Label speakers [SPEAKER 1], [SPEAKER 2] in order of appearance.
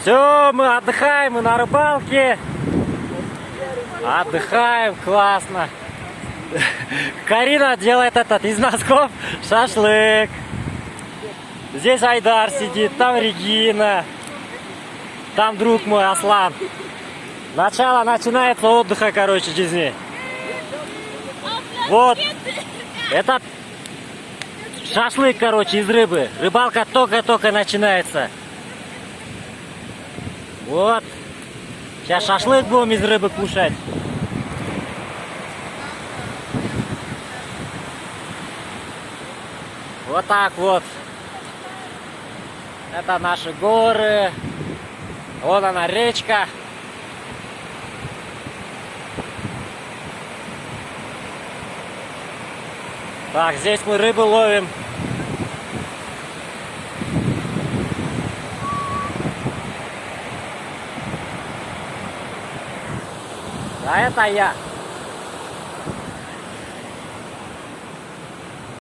[SPEAKER 1] Все, мы отдыхаем, мы на рыбалке. Отдыхаем, классно. Карина делает из носков шашлык. Здесь Айдар сидит, там Регина. Там друг мой Аслан. Начинается отдыха, короче, жизни. Вот. Это шашлык, короче, из рыбы. Рыбалка только-только начинается. Вот. Сейчас шашлык будем из рыбы кушать. Вот так вот. Это наши горы. Вон она, речка. Так, здесь мы рыбу ловим. А это я.